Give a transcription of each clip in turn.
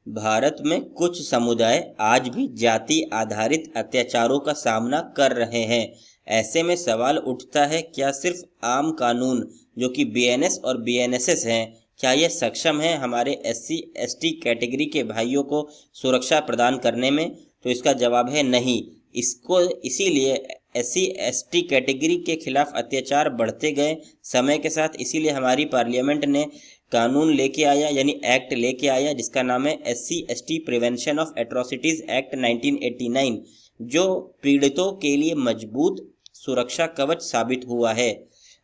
भारत में कुछ समुदाय आज भी जाति आधारित अत्याचारों का सामना कर रहे हैं। ऐसे में सवाल उठता है, क्या सिर्फ आम कानून जो कि बीएनएस और बीएनएसएस हैं, क्या ये सक्षम हैं हमारे एससी एसटी कैटेगरी के भाइयों को सुरक्षा प्रदान करने में? तो इसका जवाब है नहीं। इसको इसीलिए एससी एसटी कैटेगरी के खिलाफ अत्याचार बढ़ते गए समय के साथ, इसीलिए हमारी पार्लियामेंट ने कानून लेके आया, यानी एक्ट लेके आया, जिसका नाम है SC ST prevention of atrocities act 1989, जो पीड़ितों के लिए मजबूत सुरक्षा कवच साबित हुआ है।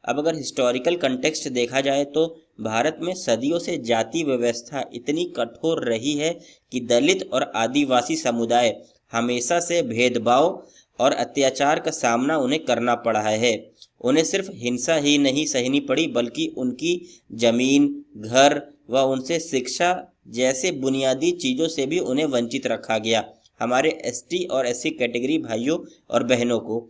अब अगर हिस्टोरिकल कंटेक्स्ट देखा जाए तो भारत में सदियों से जाति व्यवस्था इतनी कठोर रही है कि दलित और आदिवासी समुदाय हमेशा से भेदभाव और अत्याचार का सामना उन्हें करना पड़ा है। उन्हें सिर्फ हिंसा ही नहीं सहनी पड़ी, बल्कि उनकी जमीन, घर व उनसे शिक्षा जैसे बुनियादी चीज़ों से भी उन्हें वंचित रखा गया, हमारे एसटी और एससी कैटेगरी भाइयों और बहनों को।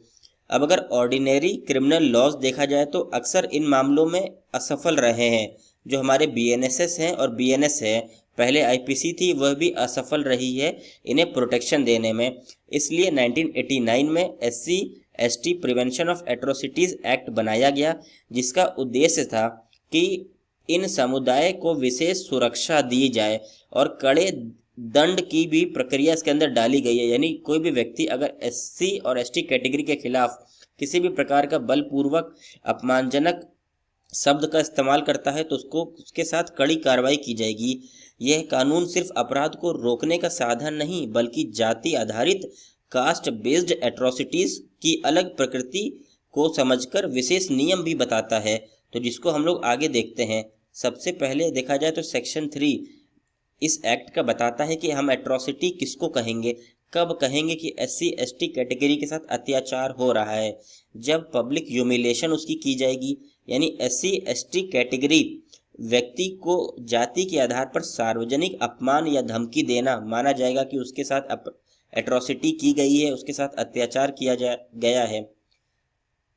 अब अगर ऑर्डिनरी क्रिमिनल लॉज देखा जाए तो अक्सर इन मामलों में असफल रहे हैं। जो हमारे बीएनएसएस हैं और बीएनएस है, पहले आईपीसी थी, वह भी असफल रही है इन्हें प्रोटेक्शन देने में। इसलिए 1989 में SC ST prevention of atrocities act बनाया गया, जिसका उद्देश्य था कि इन समुदाय को विशेष सुरक्षा दी जाए और कड़े दंड की भी प्रक्रिया इसके अंदर डाली गई है। यानी कोई भी व्यक्ति अगर एससी और एसटी कैटेगरी के खिलाफ किसी भी प्रकार का बलपूर्वक अपमानजनक शब्द का इस्तेमाल करता है तो उसके साथ कड़ी कार्रवाई की जाएगी। यह कानून सिर्फ अपराध को रोकने का साधन नहीं, बल्कि जाति आधारित कास्ट बेस्ड एट्रोसिटीज की अलग प्रकृति को समझकर विशेष नियम भी बताता है, तो जिसको हम लोग आगे देखते हैं। सबसे पहले देखा जाए तो सेक्शन 3 इस एक्ट का बताता है कि हम एट्रोसिटी किसको कहेंगे, कब कहेंगे कि एससी एसटी कैटेगरी के साथ अत्याचार हो रहा है। जब पब्लिक ह्यूमिलेशन उसकी की जाएगी, यानी एससी एसटी कैटेगरी व्यक्ति को जाति के आधार पर सार्वजनिक अपमान या धमकी देना माना जाएगा कि उसके साथ एट्रोसिटी की गई है, उसके साथ अत्याचार किया गया है।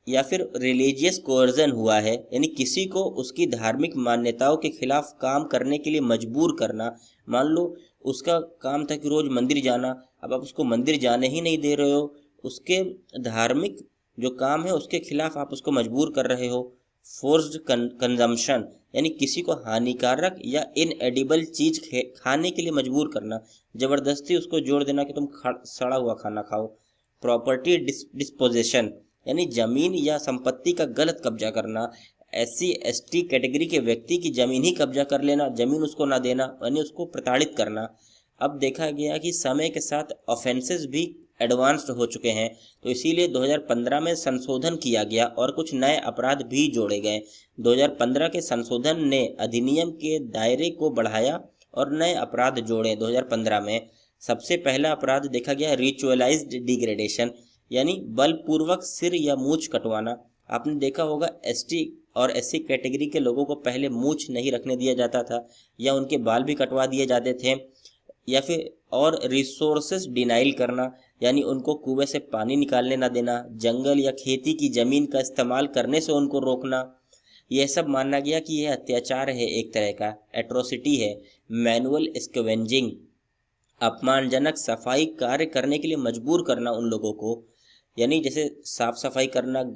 या फिर रिलीजियस कोर्जन हुआ है, यानी किसी को उसकी धार्मिक मान्यताओं के खिलाफ काम करने के लिए मजबूर करना। मान लो उसका काम था कि रोज मंदिर जाना, अब आप उसको मंदिर जाने ही नहीं दे रहे हो, उसके धार्मिक जो काम है उसके खिलाफ आप उसको मजबूर कर रहे हो। फोर्स्ड कंजम्पशन, यानी किसी को हानिकारक या इनएडिबल चीज खाने के लिए मजबूर करना, जबरदस्ती उसको जोड़ देना कि तुम सड़ा हुआ खाना खाओ। प्रॉपर्टी डिस्पोजिशन, यानी जमीन या संपत्ति का गलत कब्जा करना, एससी एसटी कैटेगरी के व्यक्ति की जमीन ही कब्जा कर लेना, जमीन उसको ना देना, यानी उसको प्रताड़ित करना। अब देखा गया कि समय के साथ ऑफेंसेस भी एडवांस्ड हो चुके हैं, तो इसीलिए 2015 में संशोधन किया गया और कुछ नए अपराध भी जोड़े गए। 2015 के संशोधन ने अधिनियम के दायरे को बढ़ाया और नए अपराध जोड़े 2015 में। सबसे पहला अपराध देखा गया रिचुअलाइज्ड डिग्रेडेशन, यानी बलपूर्वक सिर या मूछ कटवाना। आपने देखा होगा एसटी और एससी कैटेगरी के लोगों को पहले मूछ नहीं रखने दिया जाता था, या उनके बाल भी कटवा दिए जाते थे। या फिर और रिसोर्सेस डिनाइल करना, यानी उनको कुएं से पानी निकालने ना देना, जंगल या खेती की जमीन का इस्तेमाल करने से उनको रोकना। यह सब माना गया कि यह अत्याचार है, एक तरह का एट्रोसिटी है। मैनुअल स्कैवेंजिंग, अपमानजनक सफाई कार्य करने के लिए मजबूर करना उन लोगों को, यानी जैसे साफ सफाई करना।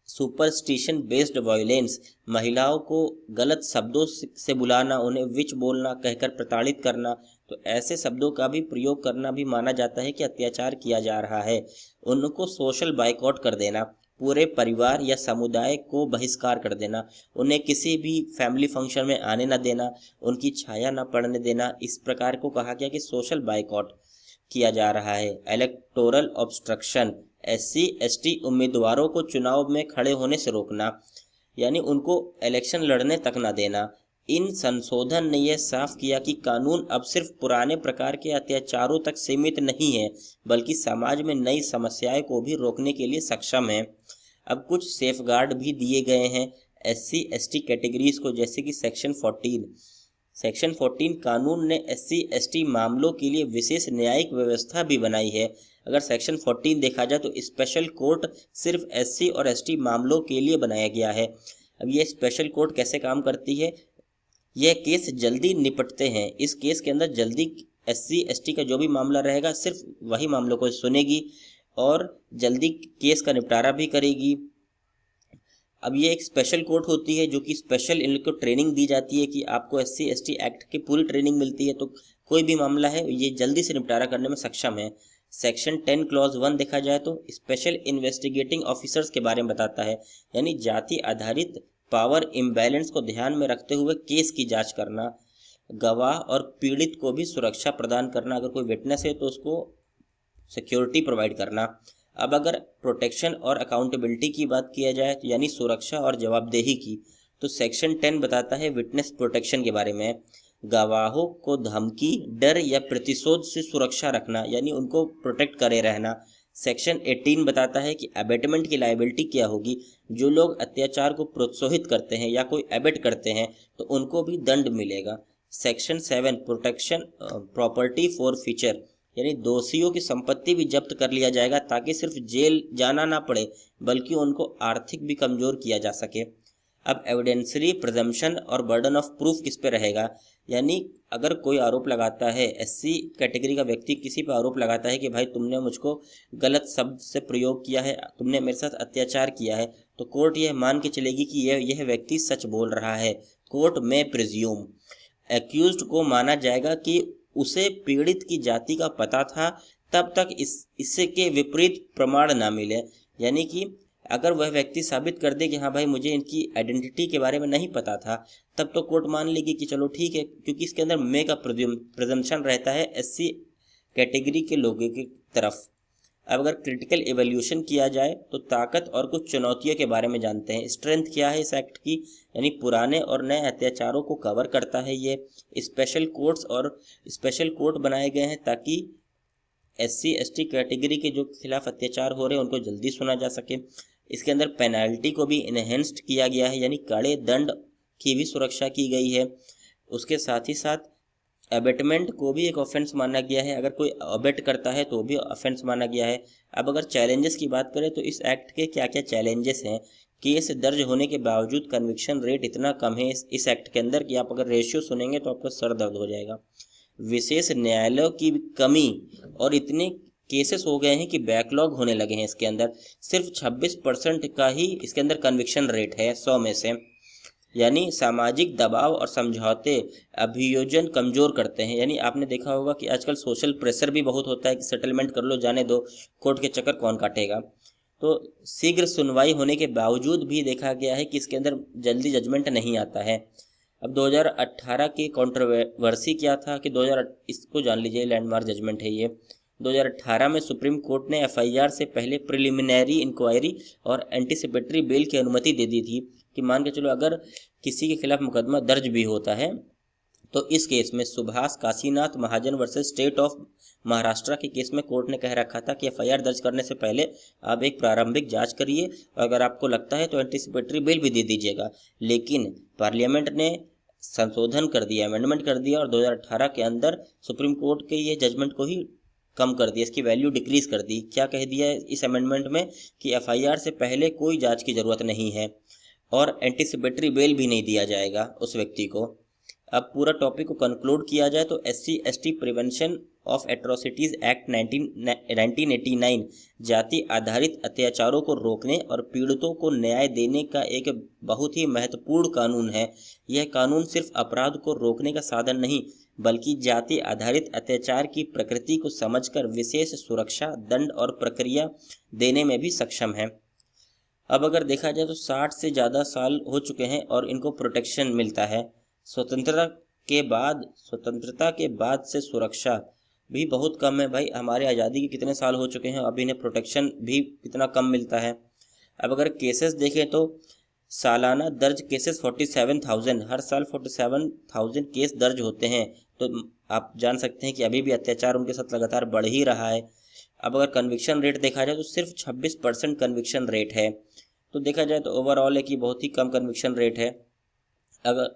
सुपरस्टिशन बेस्ड वायलेंस, महिलाओं को गलत शब्दों से बुलाना, उन्हें विच बोलना कहकर प्रताड़ित करना, तो ऐसे शब्दों का भी प्रयोग करना भी माना जाता है कि अत्याचार किया जा रहा है। उनको सोशल बाइकआउट कर देना, पूरे परिवार या समुदाय को बहिष्कार कर देना, उन्हें किसी भी फैमिली फंक्शन में आने न देना, उनकी छाया न पड़ने देना, इस प्रकार को कहा गया कि सोशल बाइकआउट किया जा रहा है। इलेक्टोरल ऑब्स्ट्रक्शन, एससी एसटी उम्मीदवारों को चुनाव में खड़े होने से रोकना, यानी उनको इलेक्शन लड़ने तक न देना। इन संशोधन ने यह साफ किया कि कानून अब सिर्फ पुराने प्रकार के अत्याचारों तक सीमित नहीं है, बल्कि समाज में नई समस्याएं को भी रोकने के लिए सक्षम है। अब कुछ सेफगार्ड भी दिए गए हैं एससी एसटी कैटेगरीज को, जैसे कि सेक्शन 14 कानून ने एससी एसटी मामलों के लिए विशेष न्यायिक व्यवस्था भी बनाई है। अगर सेक्शन 14 देखा जाए तो स्पेशल कोर्ट सिर्फ एससी और एसटी मामलों के लिए बनाया गया है। अब ये स्पेशल कोर्ट कैसे काम करती है, यह केस जल्दी निपटते हैं। इस केस के अंदर जल्दी SC ST का जो भी मामला रहेगा सिर्फ वही मामलों को सुनेगी और जल्दी केस का निपटारा भी करेगी। अब ये एक स्पेशल कोर्ट होती है जो कि स्पेशल इनको ट्रेनिंग दी जाती है कि आपको SC ST एक्ट की पूरी ट्रेनिंग मिलती है, तो कोई भी मामला है ये जल्दी से निपटारा करने में सक्षम है। सेक्शन 10 क्लॉज 1 देखा जाए तो स्पेशल इन्वेस्टिगेटिंग ऑफिसर्स के बारे में बताता है, यानी जाति आधारित पावर इम्बैलेंस को ध्यान में रखते हुए केस की जांच करना, गवाह और पीड़ित को भी सुरक्षा प्रदान करना, अगर कोई विटनेस है तो उसको सिक्योरिटी प्रोवाइड करना। अब अगर प्रोटेक्शन और अकाउंटेबिलिटी की बात किया जाए तो यानी सुरक्षा और जवाबदेही की, तो सेक्शन 10 बताता है विटनेस प्रोटेक्शन के बारे में। गवाहों को धमकी, डर या प्रतिशोध से सुरक्षा रखना, यानी उनको प्रोटेक्ट करे रहना। सेक्शन 18 बताता है कि अबेटमेंट की लायबिलिटी क्या होगी। जो लोग अत्याचार को प्रोत्साहित करते हैं या कोई अबेट करते हैं तो उनको भी दंड मिलेगा। Section 7 protection property for feature, यानी दोषियों की संपत्ति भी जब्त कर लिया जाएगा ताकि सिर्फ जेल जाना ना पड़े बल्कि उनको आर्थिक भी कमजोर किया जा सके। अब एविडेंसरी प्रिजम्पशन और बर्डन ऑफ प्रूफ किस पे रहेगा, यानी अगर कोई आरोप लगाता है, SC कैटेगरी का व्यक्ति किसी पे आरोप लगाता है कि भाई तुमने मुझको गलत शब्द से प्रयोग किया है, तुमने मेरे साथ अत्याचार किया है, तो कोर्ट यह मान के चलेगी कि यह व्यक्ति सच बोल रहा है। कोर्ट में प्रिज्यूम एक्यूज्ड को माना जाएगा कि उसे पीड़ित की जाति का पता था तब तक इसके विपरीत प्रमाण ना मिले, यानी कि अगर वह व्यक्ति साबित कर दे कि हाँ भाई मुझे इनकी आइडेंटिटी के बारे में नहीं पता था, तब तो कोर्ट मान लेगी कि चलो ठीक है, क्योंकि इसके अंदर मे का प्रिजम्पशन रहता है SC कैटेगरी के लोगों की तरफ। अब अगर क्रिटिकल एवल्यूशन किया जाए तो ताकत और कुछ चुनौतियों के बारे में जानते हैं। स्ट्रेंथ क्या है इस एक्ट की, यानी पुराने और नए अत्याचारों को कवर करता है। ये स्पेशल कोर्ट्स और स्पेशल कोर्ट बनाए गए हैं ताकि SC ST कैटेगरी के जो खिलाफ अत्याचार हो रहे हैं उनको जल्दी सुना जा सके। इसके अंदर पेनाल्टी को भी इनहेंस्ड किया गया है, यानी कड़े दंड की भी सुरक्षा की गई है। उसके साथ ही साथ अबेटमेंट को भी एक ऑफेंस माना गया है, अगर कोई अबेट करता है तो भी ऑफेंस माना गया है। अब अगर चैलेंजेस की बात करें तो इस एक्ट के क्या क्या चैलेंजेस हैं। केस दर्ज होने के बावजूद कन्विक्शन रेट इतना कम है इस एक्ट के अंदर कि आप अगर रेशियो सुनेंगे तो आपका सर दर्द हो जाएगा। विशेष न्यायालयों की कमी और इतने केसेस हो गए हैं कि बैकलॉग होने लगे हैं। इसके अंदर सिर्फ 26% का ही इसके अंदर कन्विक्शन रेट है 100 में से, यानी सामाजिक दबाव और समझौते अभियोजन कमजोर करते हैं। यानी आपने देखा होगा कि आजकल सोशल प्रेशर भी बहुत होता है कि सेटलमेंट कर लो, जाने दो, कोर्ट के चक्कर कौन काटेगा। तो शीघ्र सुनवाई होने के बावजूद भी देखा गया है कि इसके अंदर जल्दी जजमेंट नहीं आता है। अब 2018 की कंट्रोवर्सी क्या था कि इसको जान लीजिए, लैंडमार्क जजमेंट है ये। 2018 में सुप्रीम कोर्ट ने FIR से पहले प्रिलिमिनरी इंक्वायरी और एंटीसिपेटरी बेल की अनुमति दे दी थी कि मान के चलो अगर किसी के खिलाफ मुकदमा दर्ज भी होता है तो इस केस में सुभाष काशीनाथ महाजन वर्सेस स्टेट ऑफ महाराष्ट्र के केस में कोर्ट ने कह रखा था कि FIR दर्ज करने से पहले आप एक प्रारंभिक जांच करिए और अगर आपको लगता है तो एंटीसिपेटरी बेल भी दे दीजिएगा। लेकिन पार्लियामेंट ने संशोधन कर दिया, अमेंडमेंट कर दिया और 2018 के अंदर सुप्रीम कोर्ट के ये जजमेंट को ही कम कर दिया, इसकी वैल्यू डिक्रीज कर दी। क्या कह दिया है इस अमेंडमेंट में कि FIR से पहले कोई जांच की ज़रूरत नहीं है और एंटीसिपेटरी बेल भी नहीं दिया जाएगा उस व्यक्ति को। अब पूरा टॉपिक को कंक्लूड किया जाए तो SC ST prevention of atrocities act 1989 जाति आधारित अत्याचारों को रोकने और पीड़ितों को न्याय देने का एक बहुत ही महत्वपूर्ण कानून है। यह कानून सिर्फ अपराध को रोकने का साधन नहीं बल्कि जाति आधारित अत्याचार की प्रकृति को समझकर विशेष सुरक्षा, दंड और प्रक्रिया देने में भी सक्षम है। अब अगर देखा जाए तो 60 से ज़्यादा साल हो चुके हैं और इनको प्रोटेक्शन मिलता है। स्वतंत्रता के बाद से सुरक्षा भी बहुत कम है। भाई हमारे आज़ादी के कितने साल हो चुके हैं, अभी इन्हें प्रोटेक्शन भी कितना कम मिलता है। अब अगर केसेस देखें तो सालाना दर्ज केसेस 47,000, हर साल 47,000 केस दर्ज होते हैं। तो आप जान सकते हैं कि अभी भी अत्याचार उनके साथ लगातार बढ़ ही रहा है। अब अगर कन्विक्शन रेट देखा जाए तो सिर्फ 26% कन्विक्शन रेट है। तो देखा जाए तो ओवरऑल है कि बहुत ही कम कन्विक्शन रेट है। अगर